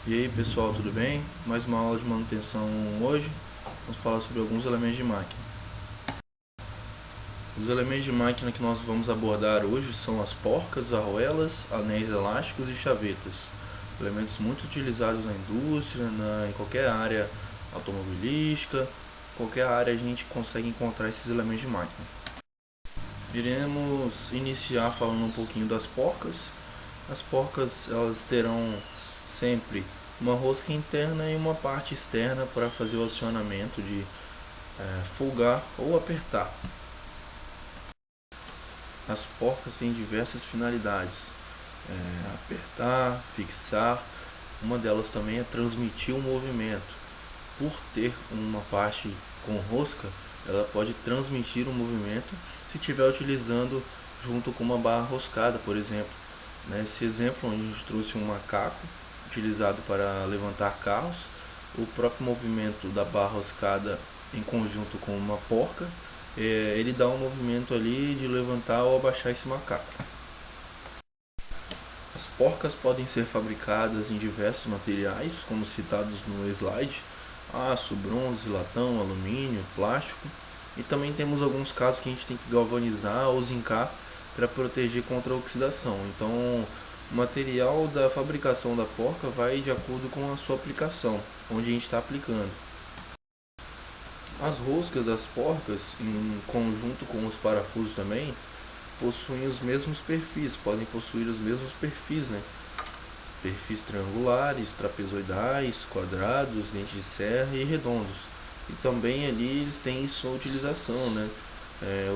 E aí pessoal, tudo bem? Mais uma aula de manutenção hoje. Vamos falar sobre alguns elementos de máquina. Os elementos de máquina que nós vamos abordar hoje são as porcas, arruelas, anéis elásticos e chavetas. Elementos muito utilizados na indústria, em qualquer área automobilística, qualquer área a gente consegue encontrar esses elementos de máquina. Iremos iniciar falando um pouquinho das porcas. As porcas elas terão sempre uma rosca interna e uma parte externa para fazer o acionamento de folgar ou apertar. As porcas têm diversas finalidades: apertar, fixar. Uma delas também é transmitir o movimento. Por ter uma parte com rosca, ela pode transmitir o movimento se estiver utilizando junto com uma barra roscada, por exemplo. Nesse exemplo, onde a gente trouxe um macaco utilizado para levantar carros, o próprio movimento da barra roscada em conjunto com uma porca, ele dá um movimento ali de levantar ou abaixar esse macaco. As porcas podem ser fabricadas em diversos materiais, como citados no slide: aço, bronze, latão, alumínio, plástico. E também temos alguns casos que a gente tem que galvanizar ou zincar para proteger contra a oxidação. Então, o material da fabricação da porca vai de acordo com a sua aplicação, onde a gente está aplicando. As roscas das porcas, em conjunto com os parafusos também, possuem os mesmos perfis, podem possuir os mesmos perfis, né? Perfis triangulares, trapezoidais, quadrados, dentes de serra e redondos. E também ali eles têm sua utilização, né?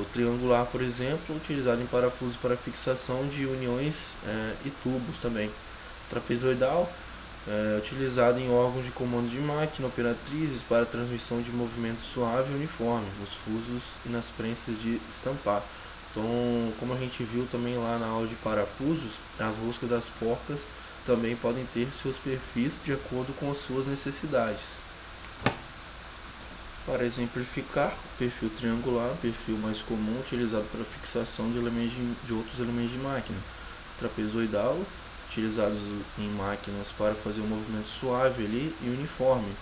O triangular, por exemplo, utilizado em parafusos para fixação de uniões e tubos também. Trapezoidal, utilizado em órgãos de comando de máquina, operatrizes para transmissão de movimento suave e uniforme, nos fusos e nas prensas de estampar. Então, como a gente viu também lá na aula de parafusos, as roscas das porcas também podem ter seus perfis de acordo com as suas necessidades. Para exemplificar, o perfil triangular, perfil mais comum utilizado para fixação de outros elementos de máquina. Trapezoidal, utilizados em máquinas para fazer um movimento suave ali e uniforme,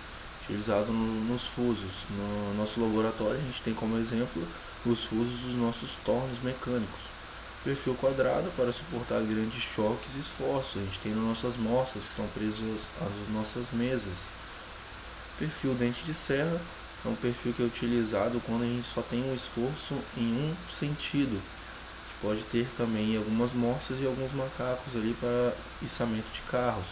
utilizado nos fusos. No nosso laboratório a gente tem como exemplo os fusos dos nossos tornos mecânicos. Perfil quadrado para suportar grandes choques e esforços. A gente tem nas nossas mostras que são presas às nossas mesas. Perfil dente de serra é um perfil que é utilizado quando a gente só tem um esforço em um sentido. A gente pode ter também algumas mostras e alguns macacos ali para içamento de carros.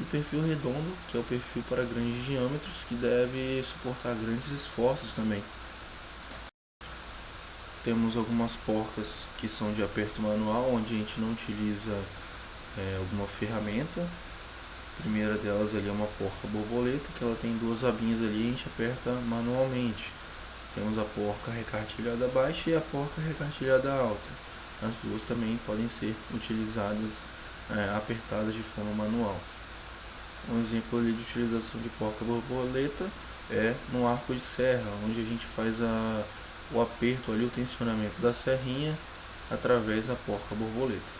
E o perfil redondo, que é o perfil para grandes diâmetros, que deve suportar grandes esforços também. Temos algumas porcas que são de aperto manual, onde a gente não utiliza alguma ferramenta. A primeira delas ali é uma porca borboleta, que ela tem duas abinhas ali e a gente aperta manualmente. Temos a porca recartilhada baixa e a porca recartilhada alta. As duas também podem ser utilizadas, apertadas de forma manual. Um exemplo ali de utilização de porca borboleta é no arco de serra, onde a gente faz o aperto ali, o tensionamento da serrinha através da porca borboleta.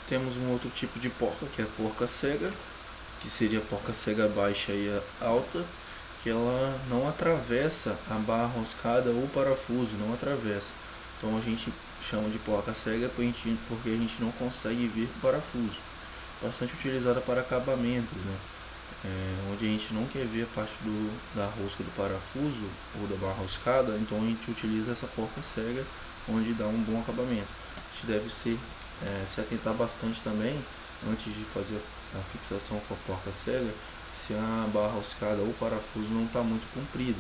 Temos um outro tipo de porca, que é a porca cega, que seria a porca cega baixa e alta, que ela não atravessa a barra roscada ou parafuso, não atravessa. Então a gente chama de porca cega porque a gente não consegue ver o parafuso. Bastante utilizada para acabamentos, né? Onde a gente não quer ver a parte da rosca do parafuso ou da barra roscada, então a gente utiliza essa porca cega, onde dá um bom acabamento. A gente deve se atentar bastante também, antes de fazer a fixação com a porca cega, se a barra roscada ou o parafuso não está muito comprido,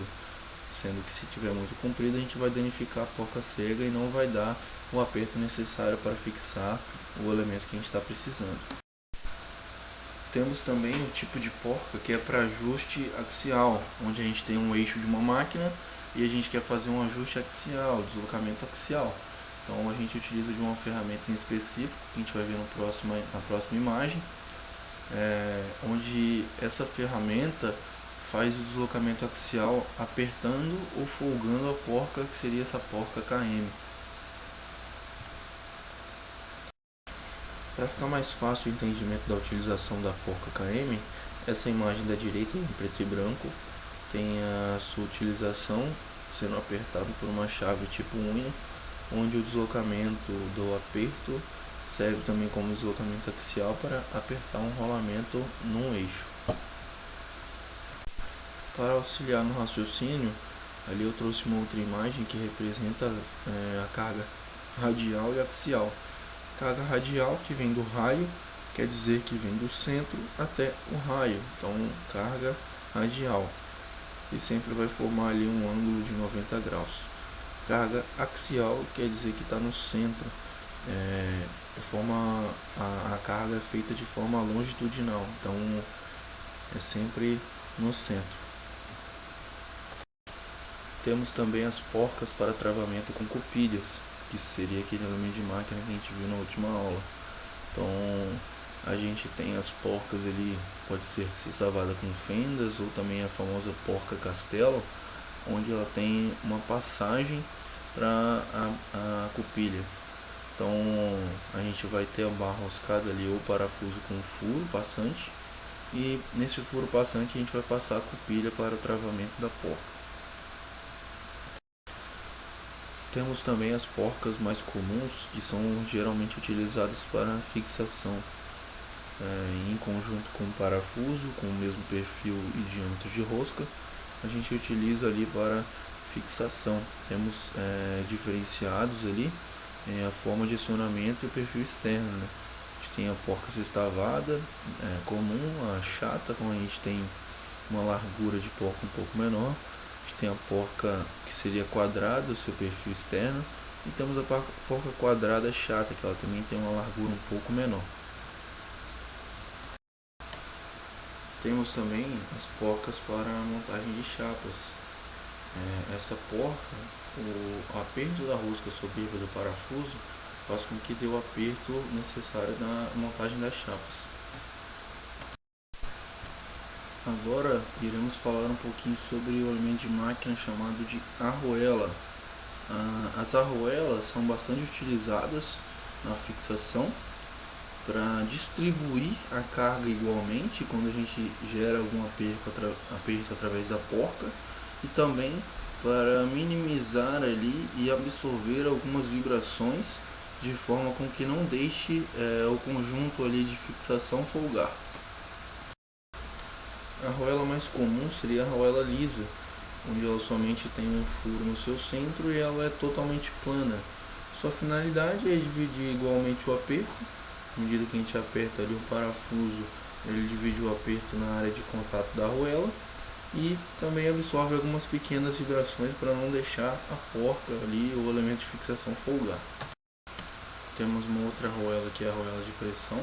sendo que se estiver muito comprido a gente vai danificar a porca cega e não vai dar o aperto necessário para fixar o elemento que a gente está precisando. Temos também o tipo de porca que é para ajuste axial, onde a gente tem um eixo de uma máquina e a gente quer fazer um ajuste axial, deslocamento axial. Então a gente utiliza de uma ferramenta em específico, que a gente vai ver na próxima imagem, onde essa ferramenta faz o deslocamento axial apertando ou folgando a porca, que seria essa porca KM. Para ficar mais fácil o entendimento da utilização da porca KM, essa imagem da direita em preto e branco tem a sua utilização sendo apertado por uma chave tipo unha, onde o deslocamento do aperto serve também como deslocamento axial para apertar um rolamento num eixo. Para auxiliar no raciocínio, ali eu trouxe uma outra imagem que representa a carga radial e axial. Carga radial, que vem do raio, quer dizer que vem do centro até o raio, então carga radial, e sempre vai formar ali um ângulo de 90 graus. Carga axial quer dizer que está no centro, a carga é feita de forma longitudinal, então é sempre no centro. Temos também as porcas para travamento com cupilhas, que seria aquele elemento de máquina que a gente viu na última aula. Então a gente tem as porcas ali, pode ser travada com fendas, ou também a famosa porca castelo, onde ela tem uma passagem para a cupilha. Então a gente vai ter a barra roscada ali, ou parafuso com furo passante, e nesse furo passante a gente vai passar a cupilha para o travamento da porca. Temos também as porcas mais comuns, que são geralmente utilizadas para fixação, em conjunto com o parafuso, com o mesmo perfil e diâmetro de rosca. A gente utiliza ali para fixação. Temos diferenciados ali a forma de acionamento e o perfil externo, né? A gente tem a porca sextavada comum, a chata, como a gente tem uma largura de porca um pouco menor. A gente tem a porca que seria quadrada, o seu perfil externo, e temos a porca quadrada chata, que ela também tem uma largura um pouco menor. Temos também as porcas para montagem de chapas. Essa porca, o aperto da rosca soberba do parafuso faz com que dê o aperto necessário na montagem das chapas. Agora iremos falar um pouquinho sobre o elemento de máquina chamado de arruela. As arruelas são bastante utilizadas na fixação para distribuir a carga igualmente quando a gente gera algum aperto através da porca, e também para minimizar ali e absorver algumas vibrações de forma com que não deixe o conjunto ali de fixação folgar. A arruela mais comum seria a arruela lisa, onde ela somente tem um furo no seu centro e ela é totalmente plana. Sua finalidade é dividir igualmente o aperto. À medida que a gente aperta ali o parafuso, ele divide o aperto na área de contato da arruela, e também absorve algumas pequenas vibrações para não deixar a porca ali, o elemento de fixação, folgar. Temos uma outra arruela, que é a arruela de pressão.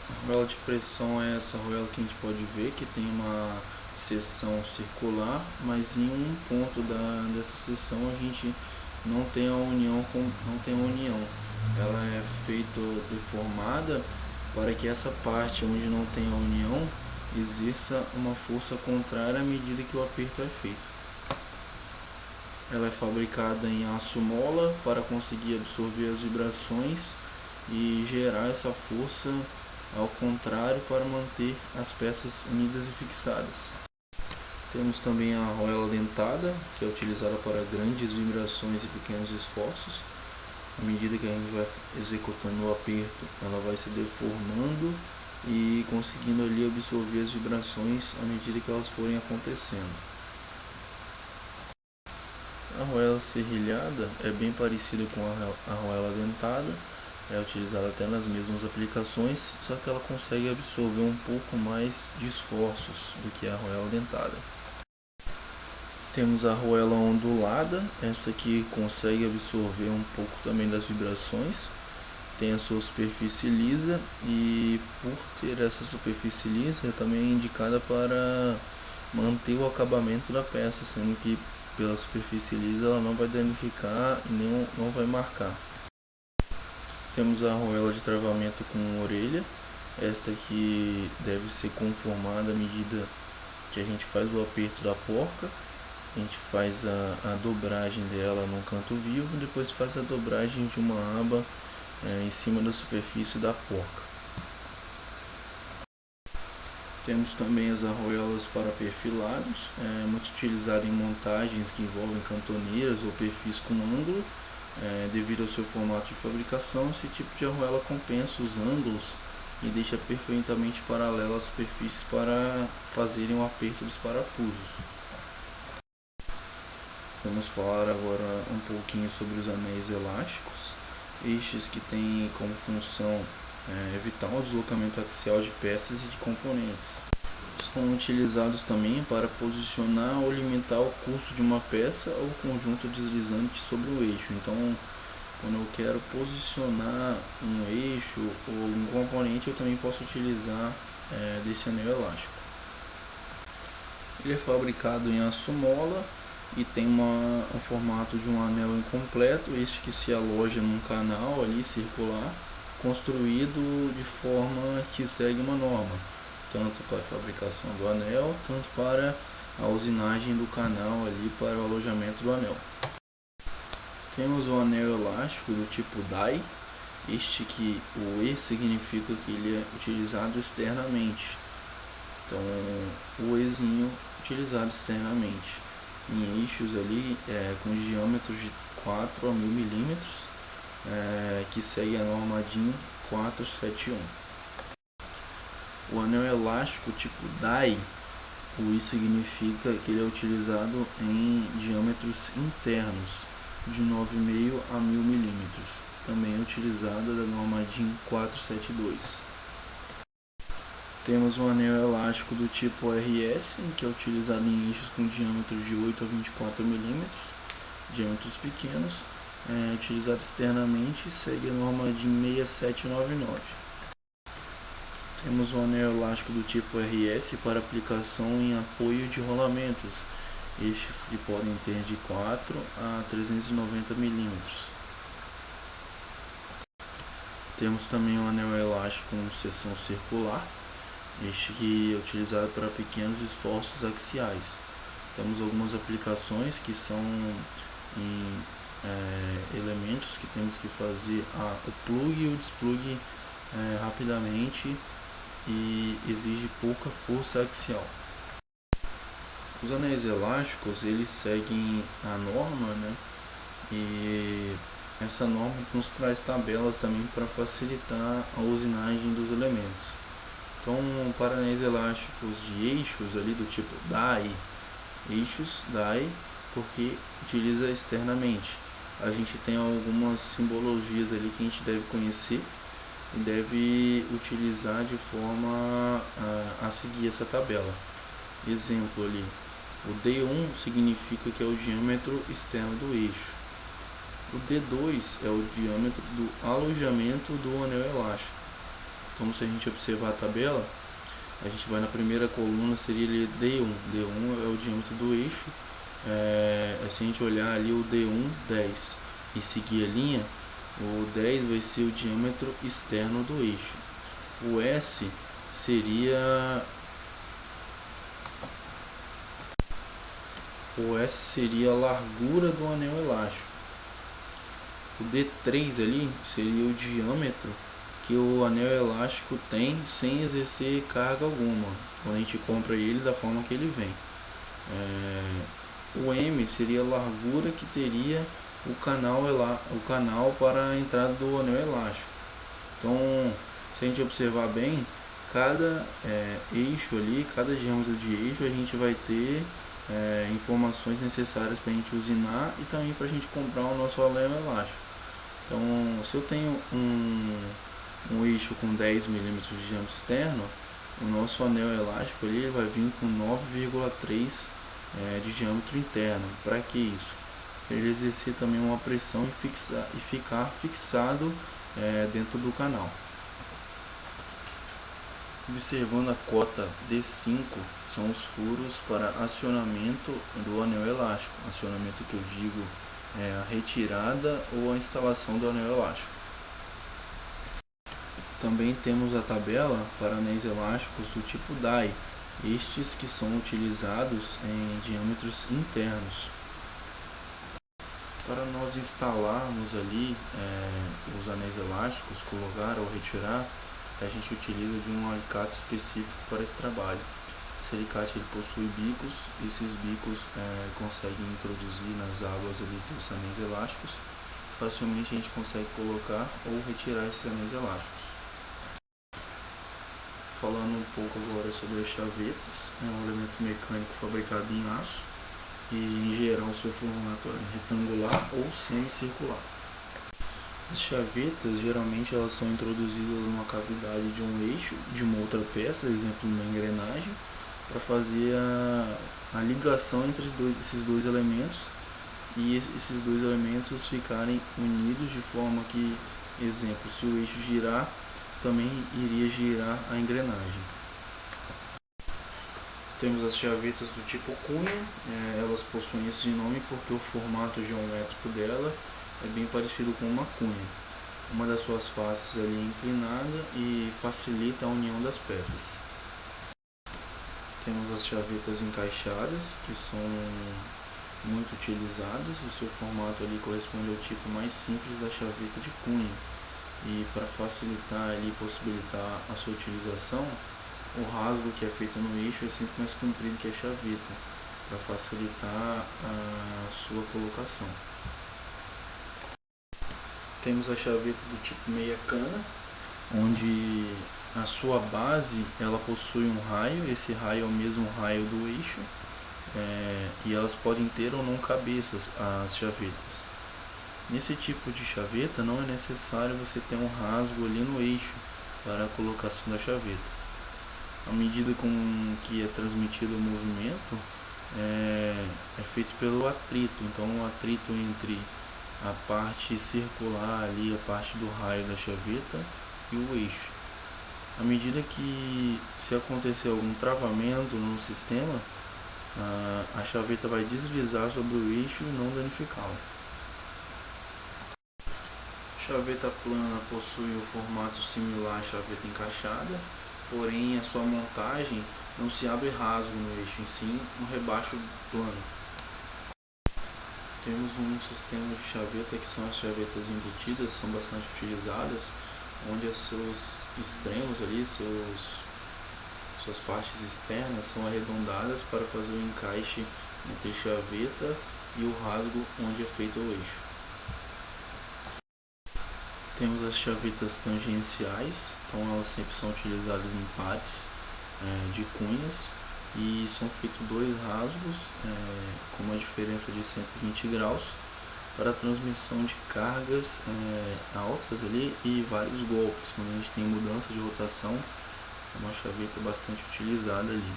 A arruela de pressão é essa arruela que a gente pode ver que tem uma seção circular, mas em um ponto dessa seção a gente não tem a união. Ela é feita deformada para que essa parte onde não tem a união exerça uma força contrária à medida que o aperto é feito. Ela é fabricada em aço mola para conseguir absorver as vibrações e gerar essa força ao contrário para manter as peças unidas e fixadas. Temos também a arruela dentada, que é utilizada para grandes vibrações e pequenos esforços. À medida que a gente vai executando o aperto, ela vai se deformando e conseguindo ali absorver as vibrações à medida que elas forem acontecendo. A arruela serrilhada é bem parecida com a arruela dentada, é utilizada até nas mesmas aplicações, só que ela consegue absorver um pouco mais de esforços do que a arruela dentada. Temos a arruela ondulada, essa aqui consegue absorver um pouco também das vibrações, tem a sua superfície lisa, e por ter essa superfície lisa também é indicada para manter o acabamento da peça, sendo que pela superfície lisa ela não vai danificar e nem não vai marcar. Temos a arruela de travamento com orelha, esta aqui deve ser conformada à medida que a gente faz o aperto da porca. A gente faz a dobragem dela no canto vivo, depois faz a dobragem de uma aba em cima da superfície da porca. Temos também as arruelas para perfilados, muito utilizado em montagens que envolvem cantoneiras ou perfis com ângulo. Devido ao seu formato de fabricação, esse tipo de arruela compensa os ângulos e deixa perfeitamente paralela as superfícies para fazerem o aperto dos parafusos. Vamos falar agora um pouquinho sobre os anéis elásticos, estes que têm como função evitar o deslocamento axial de peças e de componentes. São utilizados também para posicionar ou limitar o curso de uma peça ou conjunto deslizante sobre o eixo. Então, quando eu quero posicionar um eixo ou um componente, eu também posso utilizar desse anel elástico. Ele é fabricado em aço mola e tem um formato de um anel incompleto, este que se aloja num canal ali circular, construído de forma que segue uma norma, tanto para a fabricação do anel, tanto para a usinagem do canal ali para o alojamento do anel. Temos o anel elástico do tipo die, este que o E significa que ele é utilizado externamente, então o Ezinho utilizado externamente em eixos ali com diâmetros de 4 a 1000 milímetros, que segue a norma DIN 471. O anel elástico tipo die, o I significa que ele é utilizado em diâmetros internos de 9,5 a 1000 milímetros, também é utilizado da norma DIN 472. Temos um anel elástico do tipo RS, que é utilizado em eixos com diâmetros de 8 a 24 milímetros, diâmetros pequenos, utilizado externamente e segue a norma DIN 6799. Temos um anel elástico do tipo RS para aplicação em apoio de rolamentos, estes que podem ter de 4 a 390 milímetros. Temos também um anel elástico com seção circular, este que é utilizado para pequenos esforços axiais. Temos algumas aplicações que são em elementos que temos que fazer o plug e o desplug rapidamente e exige pouca força axial. Os anéis elásticos eles seguem a norma, e essa norma nos traz tabelas também para facilitar a usinagem dos elementos. Então, para anéis elásticos de eixos ali do tipo die, eixos die, porque utiliza externamente. A gente tem algumas simbologias ali que a gente deve conhecer e deve utilizar de forma a seguir essa tabela. Exemplo ali, o D1 significa que é o diâmetro externo do eixo. O D2 é o diâmetro do alojamento do anel elástico. Então, se a gente observar a tabela, a gente vai na primeira coluna, seria ali D1. D1 é o diâmetro do eixo. Se a gente olhar ali o D1, 10 e seguir a linha, o 10 vai ser o diâmetro externo do eixo. O S seria a largura do anel elástico. O D3 ali seria o diâmetro que o anel elástico tem sem exercer carga alguma, quando a gente compra ele da forma que ele vem. O M seria a largura que teria o canal para a entrada do anel elástico. Então, se a gente observar bem, cada eixo ali, cada diâmetro de eixo, a gente vai ter informações necessárias para a gente usinar e também para a gente comprar o nosso anel elástico. Então, se eu tenho um eixo com 10 milímetros de diâmetro externo, o nosso anel elástico ali vai vir com 9,3 de diâmetro interno. Para que isso? Para ele exercer também uma pressão e ficar fixado dentro do canal. Observando a cota D5, são os furos para acionamento do anel elástico. Acionamento que eu digo a retirada ou a instalação do anel elástico. Também temos a tabela para anéis elásticos do tipo die, estes que são utilizados em diâmetros internos. Para nós instalarmos ali os anéis elásticos, colocar ou retirar, a gente utiliza de um alicate específico para esse trabalho. Esse alicate ele possui bicos, e esses bicos conseguem introduzir nas águas ali dos anéis elásticos. Facilmente a gente consegue colocar ou retirar esses anéis elásticos. Falando um pouco agora sobre as chavetas, é um elemento mecânico fabricado em aço e em geral seu formato é retangular ou semicircular. As chavetas geralmente elas são introduzidas numa cavidade de um eixo de uma outra peça, exemplo uma engrenagem, para fazer a ligação entre esses dois elementos e esses dois elementos ficarem unidos de forma que, exemplo, se o eixo girar, também iria girar a engrenagem. Temos as chavetas do tipo cunha, elas possuem esse nome porque o formato geométrico dela é bem parecido com uma cunha. Uma das suas faces ali é inclinada e facilita a união das peças. Temos as chavetas encaixadas, que são muito utilizadas. O seu formato ali corresponde ao tipo mais simples da chaveta de cunha. E para facilitar e possibilitar a sua utilização, o rasgo que é feito no eixo é sempre mais comprido que a chaveta, para facilitar a sua colocação. Temos a chaveta do tipo meia cana, onde a sua base ela possui um raio, esse raio é o mesmo raio do eixo, e elas podem ter ou não cabeças, as chavetas. Nesse tipo de chaveta não é necessário você ter um rasgo ali no eixo para a colocação da chaveta. À medida com que é transmitido o movimento, é feito pelo atrito, então o atrito entre a parte circular ali, a parte do raio da chaveta e o eixo. À medida que se acontecer algum travamento no sistema, a chaveta vai deslizar sobre o eixo e não danificá-lo. A chaveta plana possui um formato similar à chaveta encaixada, porém a sua montagem não se abre rasgo no eixo, em sim um rebaixo plano. Temos um sistema de chaveta que são as chavetas embutidas, são bastante utilizadas, onde os seus extremos ali, suas partes externas são arredondadas para fazer o encaixe entre a chaveta e o rasgo onde é feito o eixo. Temos as chavetas tangenciais, então elas sempre são utilizadas em pares de cunhas e são feitos dois rasgos com uma diferença de 120 graus para a transmissão de cargas altas ali e vários golpes. Quando a gente tem mudança de rotação, é uma chaveta bastante utilizada ali.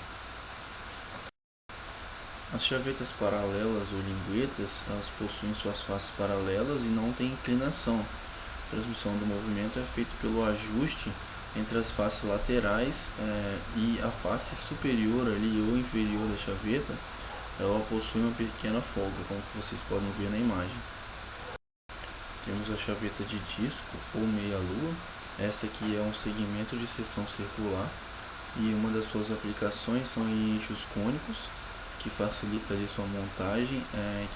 As chavetas paralelas ou linguetas, elas possuem suas faces paralelas e não têm inclinação. A transmissão do movimento é feita pelo ajuste entre as faces laterais e a face superior ali ou inferior da chaveta, ela possui uma pequena folga, como vocês podem ver na imagem. Temos a chaveta de disco ou meia-lua. Esta aqui é um segmento de seção circular e uma das suas aplicações são em eixos cônicos, que facilita ali sua montagem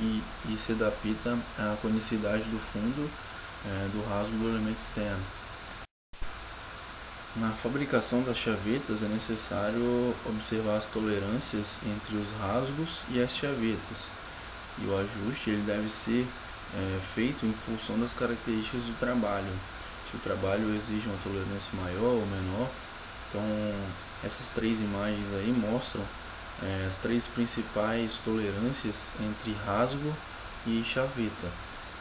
e se adapta à conicidade do fundo do rasgo do elemento externo. Na fabricação das chavetas é necessário observar as tolerâncias entre os rasgos e as chavetas, e o ajuste ele deve ser feito em função das características do trabalho. Se o trabalho exige uma tolerância maior ou menor, então essas três imagens aí mostram as três principais tolerâncias entre rasgo e chaveta.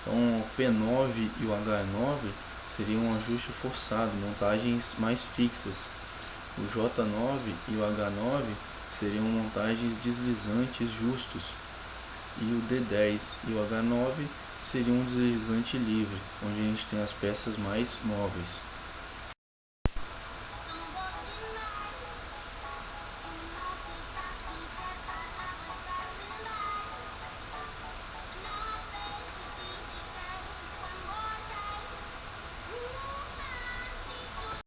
Então o P9 e o H9 seria um ajuste forçado, montagens mais fixas. O J9 e o H9 seriam montagens deslizantes justos. E o D10 e o H9 seriam um deslizante livre, onde a gente tem as peças mais móveis.